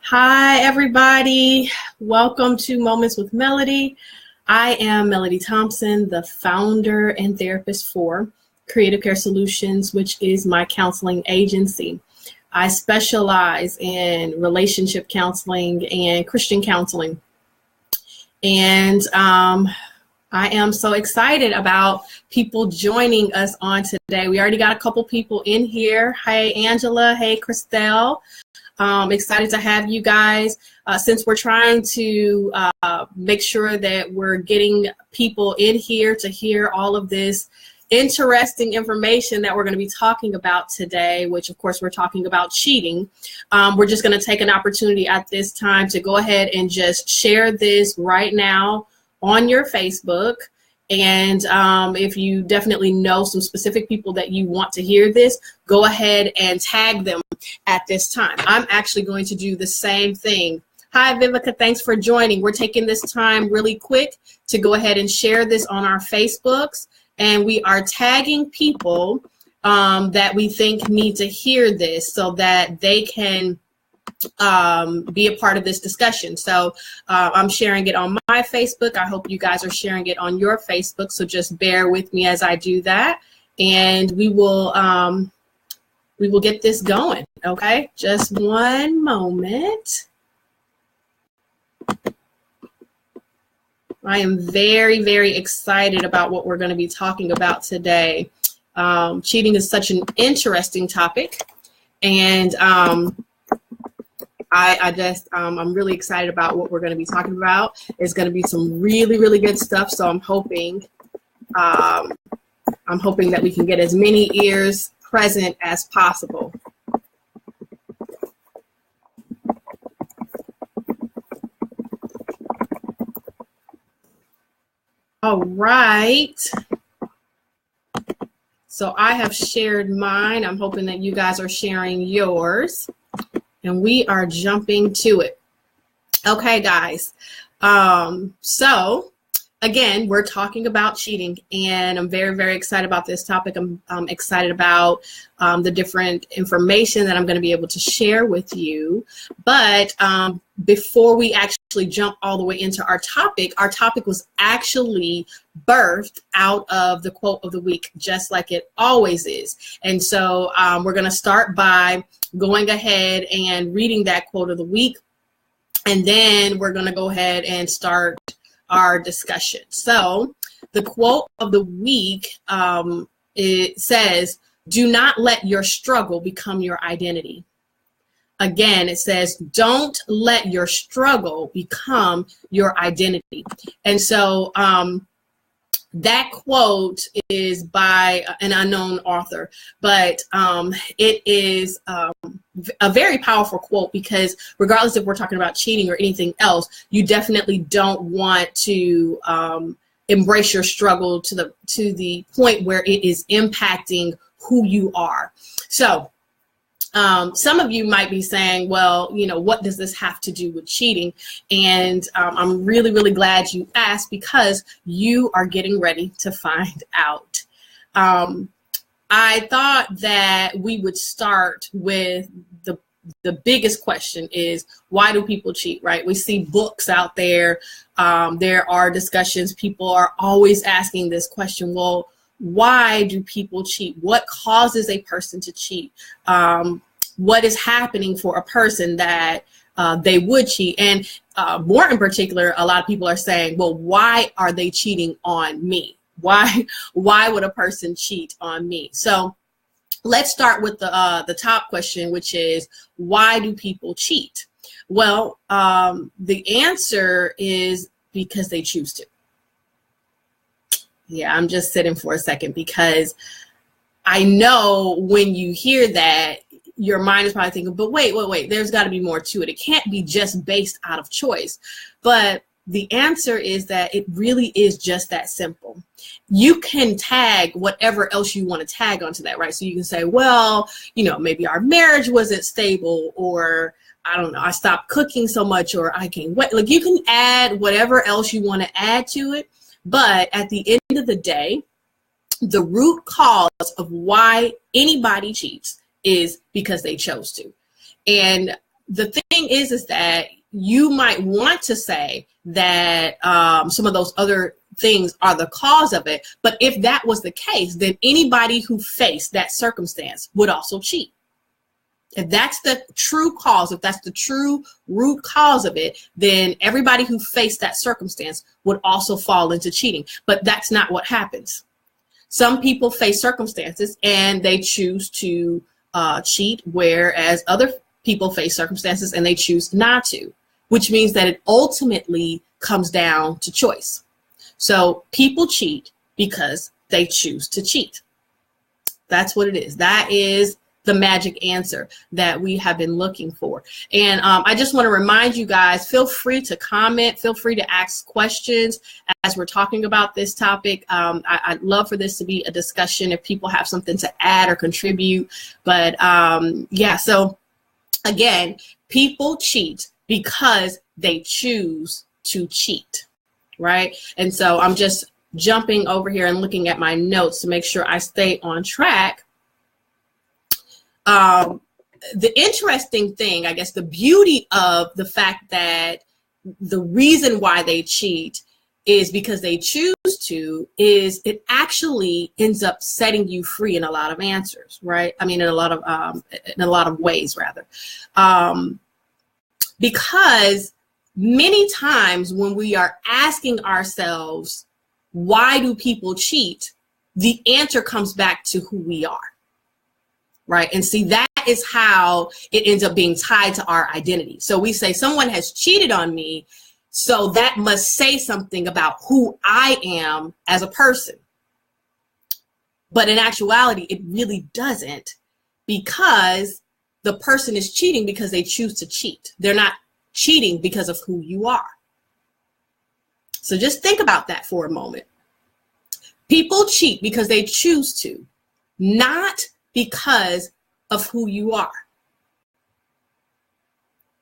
Hi, everybody. Welcome to Moments with Melody. I am Melody Thompson, the founder and therapist for Creative Care Solutions, which is my counseling agency. I specialize in relationship counseling and Christian counseling. And I am so excited about people joining us on today. We already got a couple people in here. Hey, Angela. Hey, Christelle. Excited to have you guys. Since we're trying to make sure that we're getting people in here to hear all of this interesting information that we're going to be talking about today, which of course we're talking about cheating. We're just going to take an opportunity at this time to go ahead and just share this right now on your Facebook. And if you definitely know some specific people that you want to hear this, go ahead and tag them at this time. I'm actually going to do the same thing. Hi, Vivica. Thanks for joining. We're taking this time really quick to go ahead and share this on our Facebooks. And we are tagging people that we think need to hear this so that they can be a part of this discussion. So I'm sharing it on my Facebook. I hope you guys are sharing it on your Facebook. So just bear with me as I do that, and we will get this going. Okay, just one moment. I am very, very excited about what we're going to be talking about today. Cheating is such an interesting topic, and I'm really excited about what we're going to be talking about. It's going to be some really, really good stuff. So I'm hoping that we can get as many ears present as possible. All right. So I have shared mine. I'm hoping that you guys are sharing yours. And we are jumping to it. Okay, guys. So again, we're talking about cheating, and I'm very, very excited about this topic. I'm excited about the different information that I'm going to be able to share with you. But before we actually jump all the way into our topic was actually birthed out of the quote of the week, just like it always is. And so we're going to start by going ahead and reading that quote of the week, and then we're going to go ahead and start our discussion. So the quote of the week, it says, "Do not let your struggle become your identity." Again, it says, don't let your struggle become your identity. And so that quote is by an unknown author, but it is a very powerful quote, because regardless if we're talking about cheating or anything else, you definitely don't want to embrace your struggle to the point where it is impacting who you are. So some of you might be saying, well, what does this have to do with cheating? And I'm really, really glad you asked, because you are getting ready to find out. I thought that we would start with the biggest question is, why do people cheat, right? We see books out there. There are discussions. People are always asking this question. Well, why do people cheat? What causes a person to cheat? What is happening for a person that they would cheat? And more in particular, a lot of people are saying, well, why are they cheating on me? Why would a person cheat on me? So let's start with the top question, which is, why do people cheat? Well, the answer is because they choose to. Yeah, I'm just sitting for a second, because I know when you hear that, your mind is probably thinking, but wait, there's got to be more to it. It can't be just based out of choice. But the answer is that it really is just that simple. You can tag whatever else you want to tag onto that, right? So you can say, well, maybe our marriage wasn't stable, or I don't know, I stopped cooking so much, or I can't wait. Like, you can add whatever else you want to add to it. But at the end of the day, the root cause of why anybody cheats is because they chose to. And the thing is that you might want to say that some of those other things are the cause of it. But if that was the case, then anybody who faced that circumstance would also cheat. If that's the true cause, if that's the true root cause of it, then everybody who faced that circumstance would also fall into cheating. But that's not what happens. Some people face circumstances and they choose to cheat, whereas other people face circumstances and they choose not to, which means that it ultimately comes down to choice. So people cheat because they choose to cheat. That's what it is. That is the magic answer that we have been looking for. And I just want to remind you guys, feel free to comment, feel free to ask questions as we're talking about this topic. I'd love for this to be a discussion if people have something to add or contribute. But yeah, so again, people cheat because they choose to cheat, right? And so I'm just jumping over here and looking at my notes to make sure I stay on track. The interesting thing, I guess, the beauty of the fact that the reason why they cheat is because they choose to, is it actually ends up setting you free in a lot of answers, right? I mean, in a lot of ways, rather. Because many times when we are asking ourselves, why do people cheat? The answer comes back to who we are. Right. And see, that is how it ends up being tied to our identity. So we say someone has cheated on me, so that must say something about who I am as a person. But in actuality, it really doesn't, because the person is cheating because they choose to cheat. They're not cheating because of who you are. So just think about that for a moment. People cheat because they choose to, not because of who you are.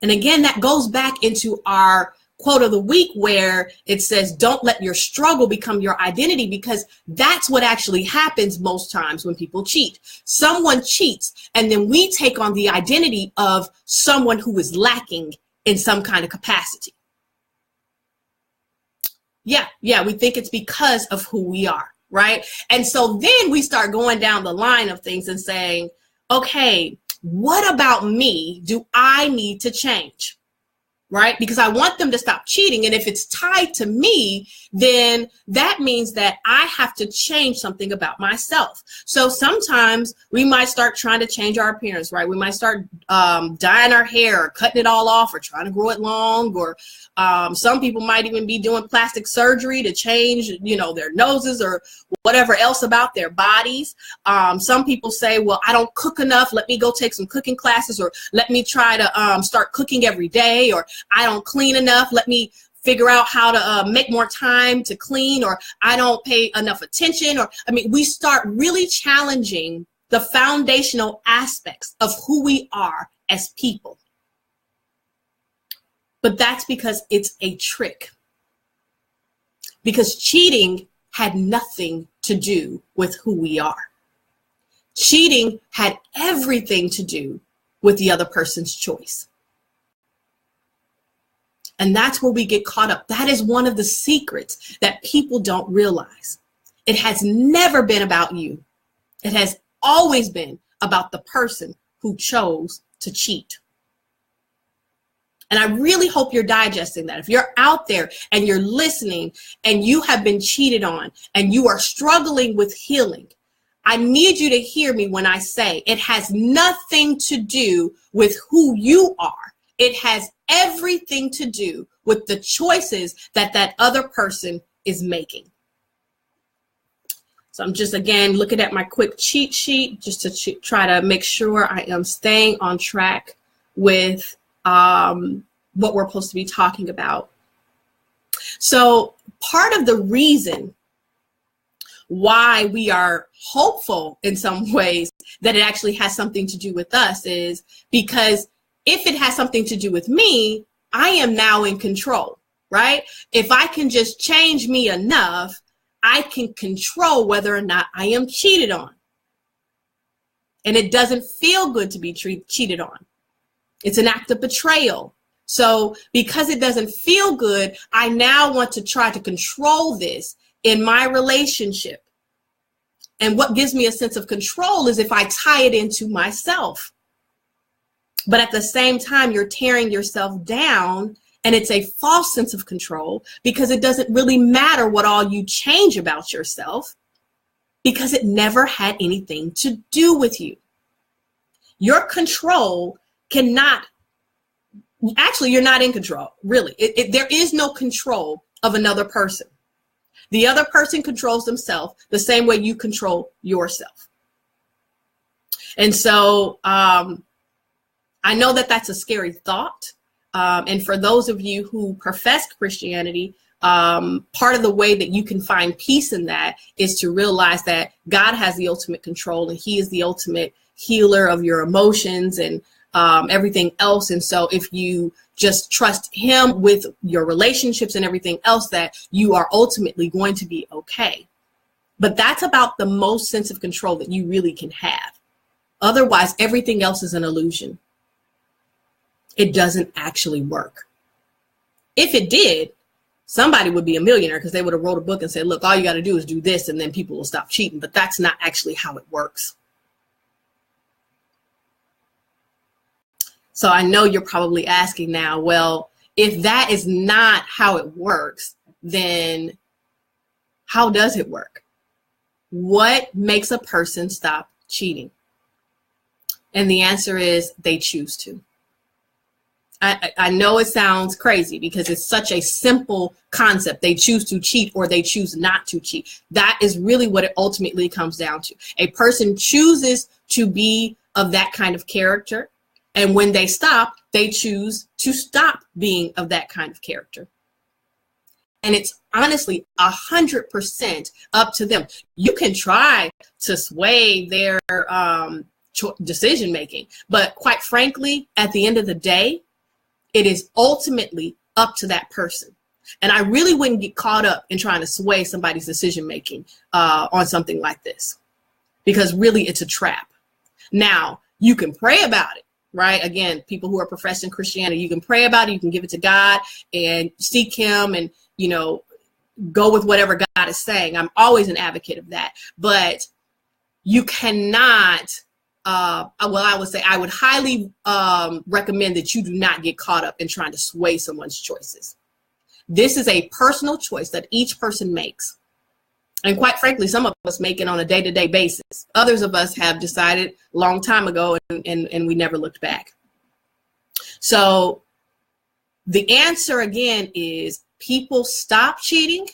And again, that goes back into our quote of the week, where it says, don't let your struggle become your identity, because that's what actually happens most times when people cheat. Someone cheats, and then we take on the identity of someone who is lacking in some kind of capacity. Yeah, we think it's because of who we are. Right. And so then we start going down the line of things and saying, okay, what about me do I need to change? Right? Because I want them to stop cheating. And if it's tied to me, then that means that I have to change something about myself. So sometimes we might start trying to change our appearance, right? We might start dyeing our hair, or cutting it all off, or trying to grow it long, or some people might even be doing plastic surgery to change, their noses or whatever else about their bodies. Some people say, well, I don't cook enough. Let me go take some cooking classes, or let me try to start cooking every day, or I don't clean enough. Let me figure out how to make more time to clean, or I don't pay enough attention. We start really challenging the foundational aspects of who we are as people. But that's because it's a trick. Because cheating had nothing to do with who we are. Cheating had everything to do with the other person's choice. And that's where we get caught up. That is one of the secrets that people don't realize. It has never been about you. It has always been about the person who chose to cheat. And I really hope you're digesting that. If you're out there and you're listening and you have been cheated on and you are struggling with healing, I need you to hear me when I say it has nothing to do with who you are. It has everything to do with the choices that that other person is making. So I'm just, again, looking at my quick cheat sheet just to try to make sure I am staying on track with what we're supposed to be talking about. So part of the reason why we are hopeful in some ways that it actually has something to do with us is because if it has something to do with me, I am now in control, right? If I can just change me enough, I can control whether or not I am cheated on. And it doesn't feel good to be cheated on. It's an act of betrayal. So because it doesn't feel good, I now want to try to control this in my relationship. And what gives me a sense of control is if I tie it into myself. But at the same time, you're tearing yourself down, and it's a false sense of control because it doesn't really matter what all you change about yourself because it never had anything to do with you. Your control cannot, actually, you're not in control, really. There is no control of another person. The other person controls themselves the same way you control yourself. And so I know that that's a scary thought. And for those of you who profess Christianity, part of the way that you can find peace in that is to realize that God has the ultimate control and he is the ultimate healer of your emotions and everything else. And so if you just trust him with your relationships and everything else, that you are ultimately going to be okay. But that's about the most sense of control that you really can have. Otherwise, everything else is an illusion. It doesn't actually work. If it did, somebody would be a millionaire because they would have wrote a book and said, look, all you got to do is do this and then people will stop cheating. But that's not actually how it works. So I know you're probably asking now, well, if that is not how it works, then how does it work? What makes a person stop cheating? And the answer is they choose to. I know it sounds crazy because it's such a simple concept. They choose to cheat or they choose not to cheat. That is really what it ultimately comes down to. A person chooses to be of that kind of character. And when they stop, they choose to stop being of that kind of character. And it's honestly 100% up to them. You can try to sway their decision making, but quite frankly, at the end of the day, it is ultimately up to that person. And I really wouldn't get caught up in trying to sway somebody's decision making on something like this, because really it's a trap. Now, you can pray about it, right? Again, people who are professing Christianity, you can pray about it, you can give it to God and seek him and, go with whatever God is saying. I'm always an advocate of that. But you cannot, I would say I would highly recommend that you do not get caught up in trying to sway someone's choices. This is a personal choice that each person makes. And quite frankly, some of us make it on a day-to-day basis. Others of us have decided a long time ago and we never looked back. So the answer again is people stop cheating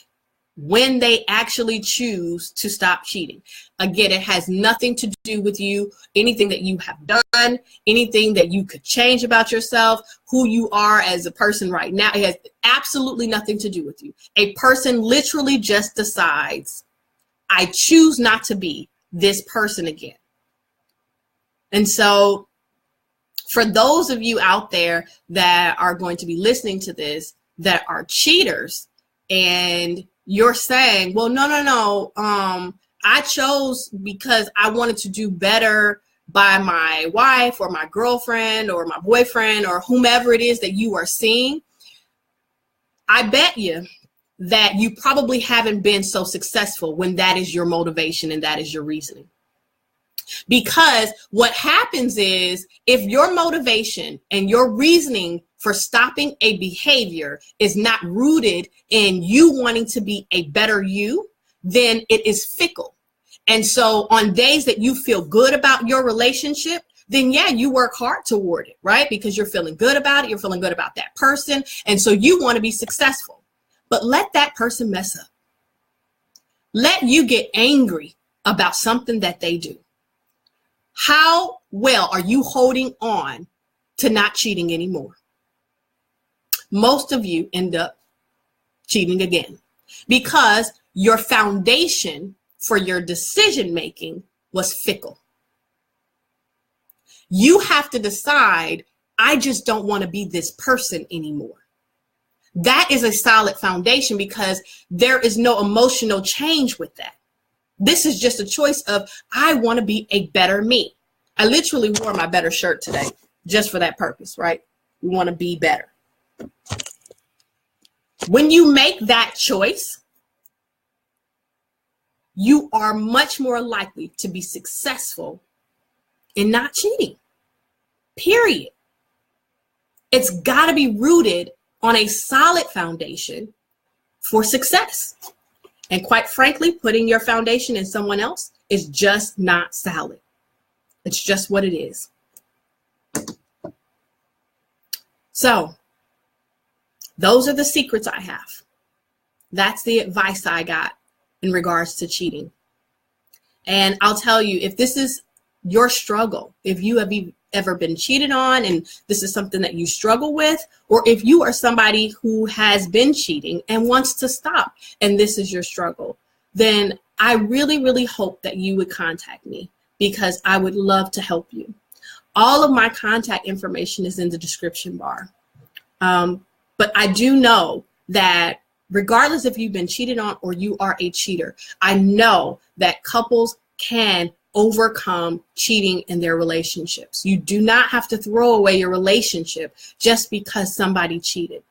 when they actually choose to stop cheating. Again, it has nothing to do with you, anything that you have done, anything that you could change about yourself, who you are as a person right now. It has absolutely nothing to do with you. A person literally just decides, I choose not to be this person again. And so for those of you out there that are going to be listening to this, that are cheaters, and you're saying, well, no, I chose because I wanted to do better by my wife or my girlfriend or my boyfriend or whomever it is that you are seeing. I bet you that you probably haven't been so successful when that is your motivation and that is your reasoning. Because what happens is if your motivation and your reasoning for stopping a behavior is not rooted in you wanting to be a better you, then it is fickle. And so on days that you feel good about your relationship, then yeah, you work hard toward it, right? Because you're feeling good about it. You're feeling good about that person. And so you want to be successful, but let that person mess up. Let you get angry about something that they do. How well are you holding on to not cheating anymore? Most of you end up cheating again because your foundation for your decision making was fickle. You have to decide, I just don't want to be this person anymore. That is a solid foundation because there is no emotional change with that. This is just a choice of, I want to be a better me. I literally wore my better shirt today. just for that purpose, right? We want to be better. When you make that choice, you are much more likely to be successful in not cheating, period. It's got to be rooted on a solid foundation for success. And quite frankly, putting your foundation in someone else is just not solid. It's just what it is. So those are the secrets I have. That's the advice I got in regards to cheating. And I'll tell you, if this is your struggle, if you have ever been cheated on and this is something that you struggle with, or if you are somebody who has been cheating and wants to stop and this is your struggle, then I really, really hope that you would contact me, because I would love to help you. All of my contact information is in the description bar. But I do know that regardless if you've been cheated on or you are a cheater, I know that couples can overcome cheating in their relationships. You do not have to throw away your relationship just because somebody cheated.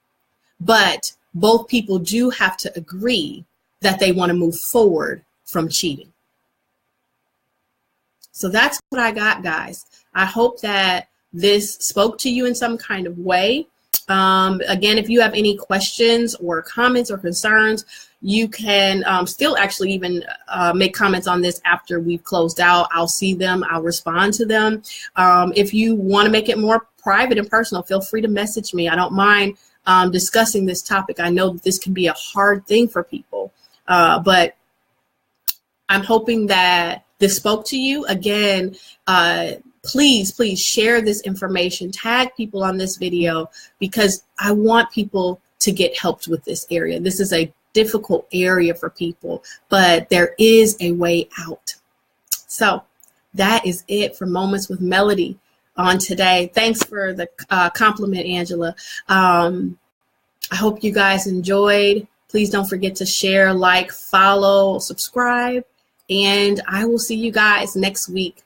But both people do have to agree that they want to move forward from cheating. So that's what I got, guys. I hope that this spoke to you in some kind of way. Again, if you have any questions or comments or concerns, you can still actually even make comments on this after we've closed out. I'll see them. I'll respond to them. If you want to make it more private and personal, feel free to message me. I don't mind discussing this topic. I know that this can be a hard thing for people, but I'm hoping that this spoke to you. Again, please share this information, tag people on this video, because I want people to get helped with this area. This is a difficult area for people, but there is a way out. So that is it for Moments with Melody on today. Thanks for the compliment, Angela. I hope you guys enjoyed. Please don't forget to share, like, follow, subscribe, and I will see you guys next week.